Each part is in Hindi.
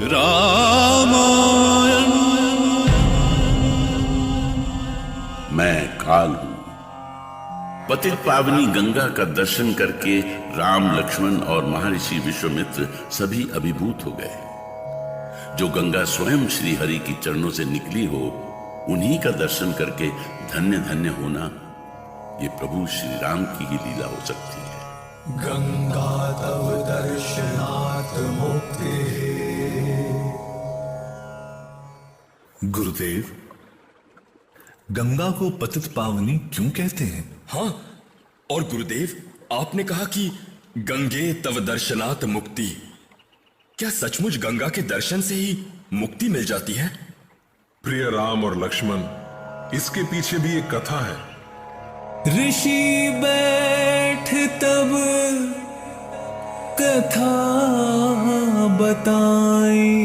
रामायण। मैं काल हूं। पतित पावनी गंगा का दर्शन करके राम, लक्ष्मण और महर्षि विश्वामित्र सभी अभिभूत हो गए। जो गंगा स्वयं श्री हरि की चरणों से निकली हो, उन्हीं का दर्शन करके धन्य धन्य होना, ये प्रभु श्री राम की ही लीला हो सकती है। गंगा तव दर्शनात् मुक्ति। गुरुदेव, गंगा को पतित पावनी क्यों कहते हैं? हाँ, और गुरुदेव, आपने कहा कि गंगे तव दर्शनात् मुक्ति। क्या सचमुच गंगा के दर्शन से ही मुक्ति मिल जाती है? प्रिय राम और लक्ष्मण, इसके पीछे भी एक कथा है। ऋषि बैठ तब कथा बताई,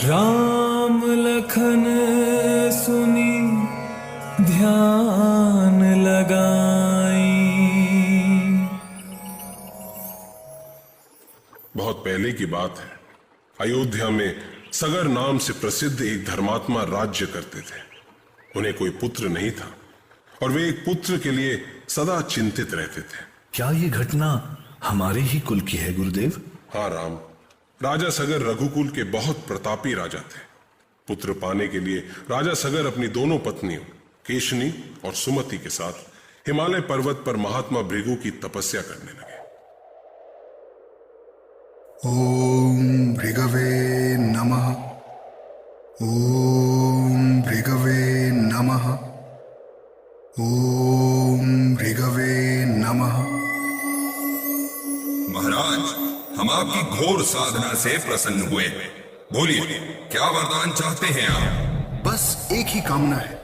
राम लखन सुनी ध्यान लगाई। बहुत पहले की बात है। अयोध्या में सगर नाम से प्रसिद्ध एक धर्मात्मा राज्य करते थे। उन्हें कोई पुत्र नहीं था और वे एक पुत्र के लिए सदा चिंतित रहते थे। क्या ये घटना हमारे ही कुल की है गुरुदेव? हाँ राम, राजा सगर रघुकुल के बहुत प्रतापी राजा थे। पुत्र पाने के लिए राजा सगर अपनी दोनों पत्नियों केशनी और सुमति के साथ हिमालय पर्वत पर महात्मा भृगु की तपस्या करने लगे। ओम भृगवे नमः। ओम भृगवे नमः। ओम भृगवे नमः। महाराज, हम आपकी घोर साधना से प्रसन्न हुए। बोलिए, क्या वरदान चाहते हैं आप? बस एक ही कामना है।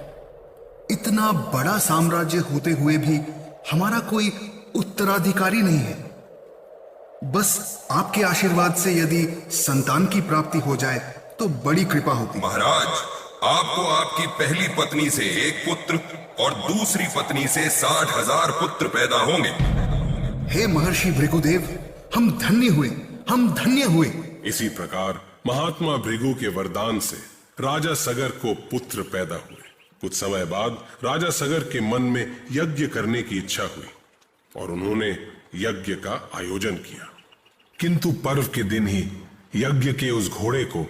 इतना बड़ा साम्राज्य होते हुए भी हमारा कोई उत्तराधिकारी नहीं है। बस आपके आशीर्वाद से यदि संतान की प्राप्ति हो जाए तो बड़ी कृपा होती। महाराज, आपको आपकी पहली पत्नी से एक पुत्र और दूसरी पत्नी से 60,000 पुत्र पैदा होंगे। हे महर्षि भृगुदेव, हम धन्य हुए, हम धन्य हुए। इसी प्रकार महात्मा भृगु के वरदान से राजा सगर को पुत्र पैदा हुए। कुछ समय बाद राजा सगर के मन में यज्ञ करने की इच्छा हुई और उन्होंने यज्ञ का आयोजन किया। किंतु पर्व के दिन ही यज्ञ के उस घोड़े को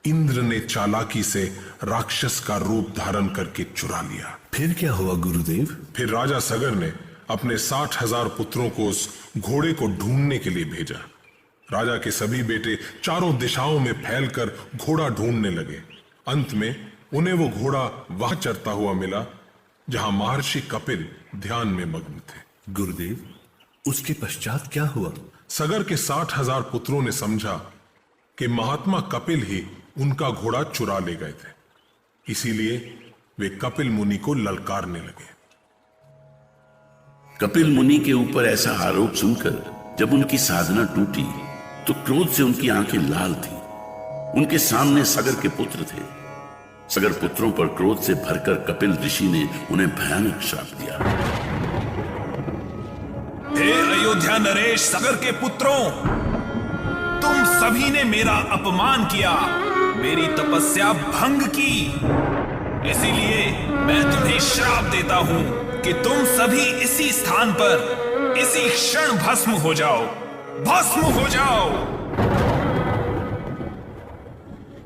इंद्र ने चालाकी से राक्षस का रूप धारण करके चुरा लिया। फिर क्या हुआ गुरुदेव? फिर राजा सगर ने अपने 60,000 पुत्रों को उस घोड़े को ढूंढने के लिए भेजा। राजा के सभी बेटे चारों दिशाओं में फैलकर घोड़ा ढूंढने लगे। अंत में उन्हें वो घोड़ा वहां चरता हुआ मिला जहां महर्षि कपिल ध्यान में मग्न थे। गुरुदेव, उसके पश्चात क्या हुआ? सगर के 60,000 पुत्रों ने समझा कि महात्मा कपिल ही उनका घोड़ा चुरा ले गए थे। इसीलिए वे कपिल मुनि को ललकारने लगे। कपिल मुनि के ऊपर ऐसा आरोप सुनकर जब उनकी साधना टूटी तो क्रोध से उनकी आंखें लाल थी। उनके सामने सगर के पुत्र थे। सगर पुत्रों पर क्रोध से भरकर कपिल ऋषि ने उन्हें भयानक श्राप दिया। हे अयोध्या नरेश सगर के पुत्रों, तुम सभी ने मेरा अपमान किया, मेरी तपस्या भंग की। इसीलिए मैं तुम्हें श्राप देता हूं कि तुम सभी इसी स्थान पर इसी क्षण भस्म हो जाओ, भस्म हो जाओ।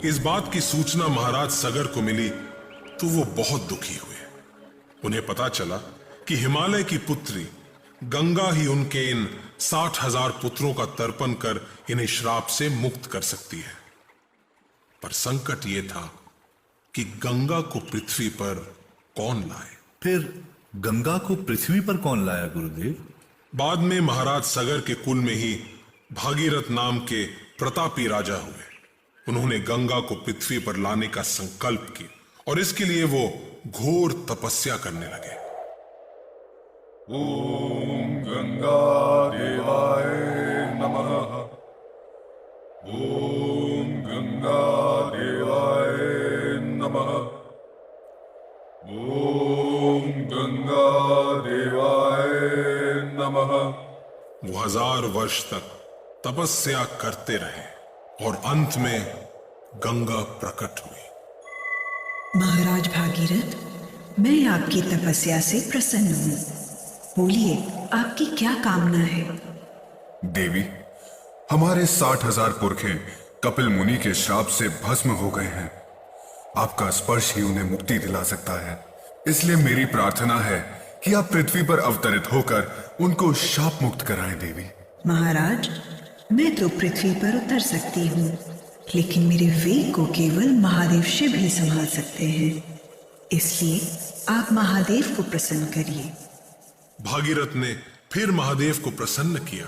इस बात की सूचना महाराज सगर को मिली तो वो बहुत दुखी हुए। उन्हें पता चला कि हिमालय की पुत्री गंगा ही उनके इन 60,000 पुत्रों का तर्पण कर इन्हें श्राप से मुक्त कर सकती है। पर संकट यह था कि गंगा को पृथ्वी पर कौन लाए। फिर गंगा को पृथ्वी पर कौन लाया गुरुदेव? बाद में महाराज सगर के कुल में ही भागीरथ नाम के प्रतापी राजा हुए। उन्होंने गंगा को पृथ्वी पर लाने का संकल्प किया और इसके लिए वो घोर तपस्या करने लगे। ओम गंगा देवाय नमः। ओम गंगा देवाय नमः। ओम गंगा देवाय नमः। वो 1000 वर्ष तक तपस्या करते रहे और अंत में गंगा प्रकट हुई। महाराज भागीरथ, मैं आपकी तपस्या से प्रसन्न हूँ। बोलिए, आपकी क्या कामना है? देवी, हमारे 60,000 पुरखे कपिल मुनि के श्राप से भस्म हो गए हैं। आपका स्पर्श ही उन्हें मुक्ति दिला सकता है। इसलिए मेरी प्रार्थना है कि आप पृथ्वी पर अवतरित होकर उनको शाप मुक्त कराएं देवी। महाराज, मैं तो पृथ्वी पर उतर सकती हूँ, लेकिन मेरे वेग को केवल महादेव शिव ही संभाल सकते हैं। इसलिए आप महादेव को प्रसन्न करिए। भागीरथ ने फिर महादेव को प्रसन्न किया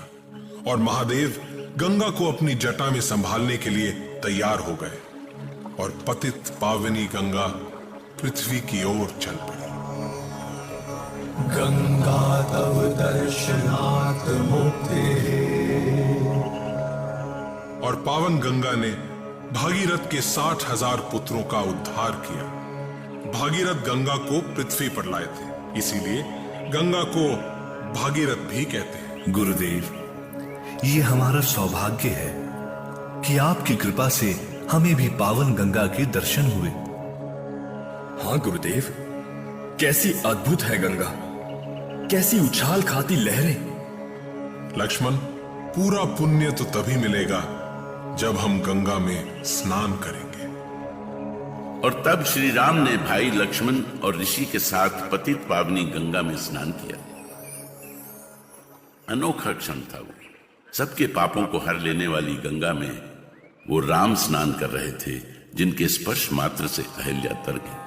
और महादेव गंगा को अपनी जटा में संभालने के लिए तैयार हो गए और पतित पावनी गंगा पृथ्वी की ओर चल पड़ी। गंगा तव दर्शनात् मुक्ते। और पावन गंगा ने भागीरथ के 60,000 पुत्रों का उद्धार किया। भागीरथ गंगा को पृथ्वी पर लाए थे, इसीलिए गंगा को भागीरथ भी कहते हैं। गुरुदेव, ये हमारा सौभाग्य है कि आपकी कृपा से हमें भी पावन गंगा के दर्शन हुए। हाँ गुरुदेव, कैसी अद्भुत है गंगा, कैसी उछाल खाती लहरें। लक्ष्मण, पूरा पुण्य तो तभी मिलेगा जब हम गंगा में स्नान करेंगे। और तब श्री राम ने भाई लक्ष्मण और ऋषि के साथ पतित पावनी गंगा में स्नान किया। अनोखा क्षण था वो। सबके पापों को हर लेने वाली गंगा में वो राम स्नान कर रहे थे, जिनके स्पर्श मात्र से अहिल्या तर गई।